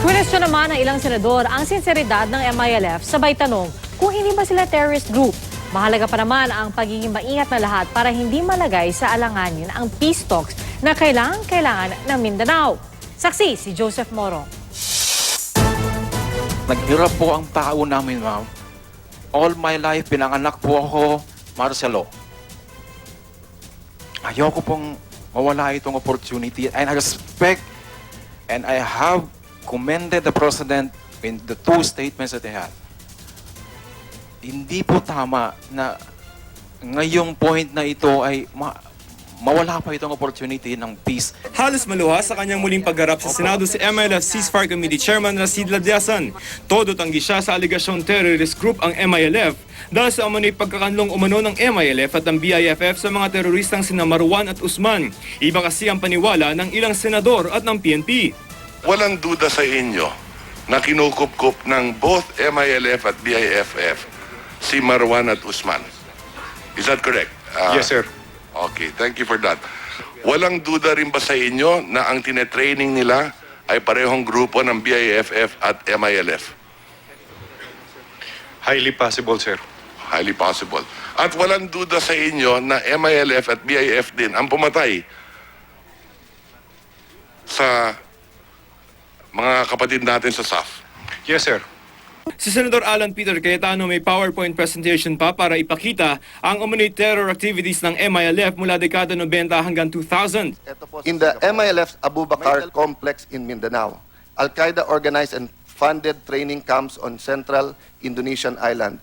Kwestiyon naman ng ilang senador ang sinseridad ng MILF, sabay tanong kung hindi ba sila terrorist group. Mahalaga pa naman ang pagiging maingat na lahat para hindi malagay sa alanganin ang peace talks na kailangan ng Mindanao. Saksi si Joseph Moro. Naghirap po ang tao namin, ma'am. All my life, pinanganak po ako, martial law. Ayoko pong mawala itong opportunity. And I respect and I have commended the President in the two statements that he had. Hindi po tama na ngayong point na ito ay mawala pa itong opportunity ng peace. Halos maluha sa kanyang muling pagharap sa Senado si MILF Ceasefire Committee Chairman Racid Ladyasan. Todo tanggi siya sa aligasyong terrorist group ang MILF dahil sa umano'y pagkakanlong umano ng MILF at ng BIFF sa mga teroristang sina Marwan at Usman. Iba kasi ang paniwala ng ilang senador at ng PNP. Walang duda sa inyo na kinukup-kup ng both MILF at BIFF si Marwan at Usman. Is that correct? Yes, sir. Okay, thank you for that. Walang duda rin ba sa inyo na ang tinetraining nila ay parehong grupo ng BIFF at MILF? Highly possible, sir. Highly possible. At walang duda sa inyo na MILF at BIF din ang pumatay sa mga kapatid natin sa SAF. Yes, sir. Si Senador Alan Peter Cayetano may PowerPoint presentation pa para ipakita ang umano'y terror activities ng MILF mula dekada 90 hanggang 2000. In the MILF's Abu Bakar complex in Mindanao, Al-Qaeda organized and funded training camps on central Indonesian island.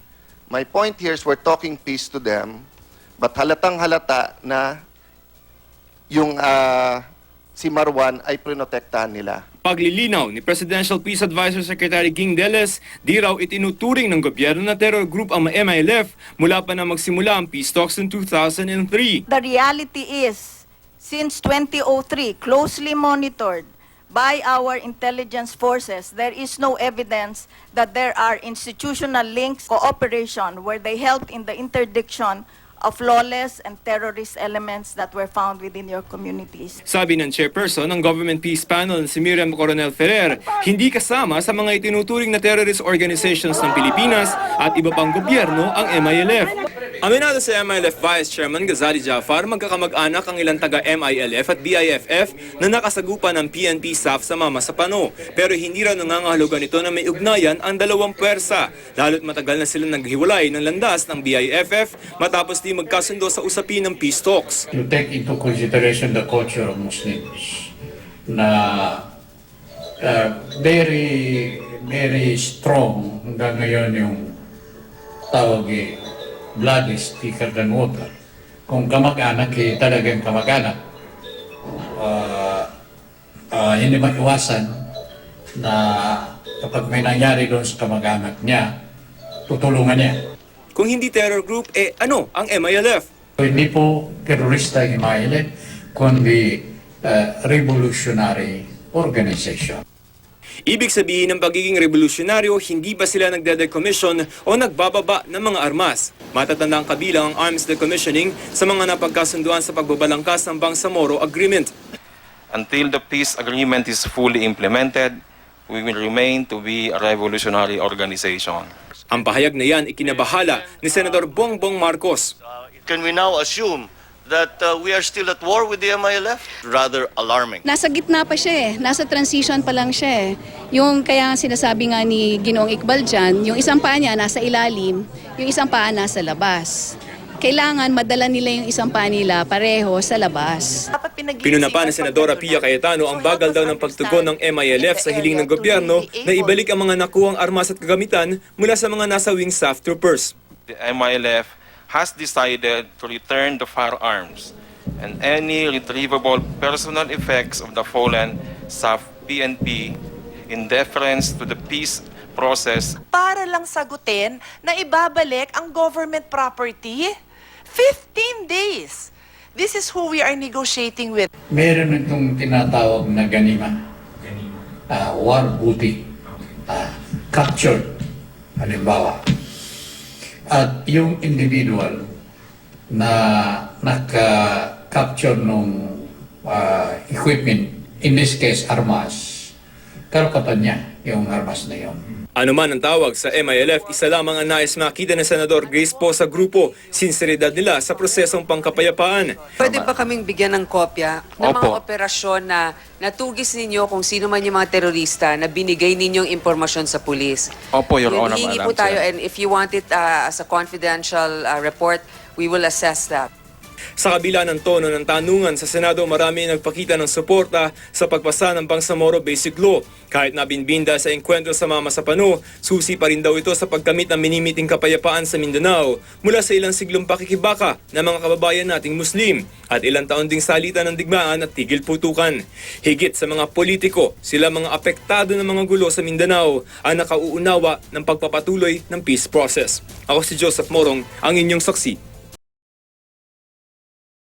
My point here is we're talking peace to them, but halatang halata na yung si Marwan ay prinotektahan nila. Paglilinaw ni Presidential Peace Advisor Secretary Ging Deles, di raw itinuturing ng gobyerno na terror group ang MILF mula pa na magsimula ang peace talks in 2003. The reality is, since 2003, closely monitored by our intelligence forces, there is no evidence that there are institutional links, cooperation, where they helped in the interdiction of lawless and terrorist elements that were found within your communities. Sabi ng chairperson ng Government Peace Panel si Miriam Coronel Ferrer, hindi kasama sa mga itinuturing na terrorist organizations ng Pilipinas at iba pang gobyerno ang MILF. Aminado sa MILF Vice Chairman Ghazali Jafar, magkakamag-anak ang ilang taga-MILF at BIFF na nakasagupa ng PNP staff sa Mama Sapano. Pero hindi raw nangangahulugan ito na may ugnayan ang dalawang pwersa, lalo't matagal na sila naghiwalay ng landas ng BIFF matapos di magkasundo sa usapin ng peace talks. You take into consideration the culture of Muslims na very strong hanggang ngayon yung tawag blood is thicker than water. Kung kamag-anak talagang kamag-anak, hindi maiwasan na kapag may nangyari doon sa kamag-anak niya, tutulungan niya. Kung hindi terror group, ano ang MILF? Hindi po terorista ang MILF, kundi revolutionary organization. Ibig sabihin ng pagiging revolusyonaryo, hindi ba sila nagde-decommission o nagbababa ng mga armas? Matatanda ang kabilang ang arms decommissioning sa mga napagkasunduan sa pagbabalangkas ng Bangsamoro Agreement. Until the peace agreement is fully implemented, we will remain to be a revolutionary organization. Ang pahayag na yan ikinabahala ni Senador Bongbong Marcos. Can we now assume that we are still at war with the MILF? Rather alarming. Nasa gitna pa siya nasa transition pa lang siya Yung kaya sinasabi nga ni Ginoong Iqbal dyan, yung isang paa niya nasa ilalim, yung isang paa nasa labas. Kailangan madala nila yung isang paa nila pareho sa labas. Pinunapa ni Senadora Pia Cayetano ang bagal daw ng pagtugon ng MILF sa hiling ng gobyerno na ibalik ang mga nakuhang armas at kagamitan mula sa mga nasawing SAF troopers. The MILF has decided to return the firearms and any retrievable personal effects of the fallen SAF PNP in deference to the peace process. Para lang sagutin na ibabalik ang government property? 15 days. This is who we are negotiating with. Meron itong tinatawag na ganima. War booty. Captured. Halimbawa. At yung individual na naka-capture ng equipment, in this case armas, karapatan niya yung armas na yun. Ano man ang tawag sa MILF, isa lamang ang nais makita ng Senador Grace Poe sa grupo, sinseridad nila sa prosesong pangkapayapaan. Pwede ba kaming bigyan ng kopya ng mga operasyon na natugis ninyo kung sino man yung mga terorista na binigay ninyong impormasyon sa pulis? Opo, Your Honor, Hihingi Madam po tayo, Chair. and if you want it as a confidential report, we will assess that. Sa kabila ng tono ng tanungan sa Senado, marami nagpakita ng suporta sa pagpasa ng Bangsamoro Basic Law. Kahit nabinbinda sa engkwentro sa Mama Sapano, susi pa rin daw ito sa pagkamit ng minimiting kapayapaan sa Mindanao mula sa ilang siglong pakikibaka ng mga kababayan nating Muslim at ilang taon ding salita ng digmaan at tigil putukan. Higit sa mga politiko, sila mga apektado ng mga gulo sa Mindanao ang nakauunawa ng pagpapatuloy ng peace process. Ako si Joseph Morong, ang inyong saksi.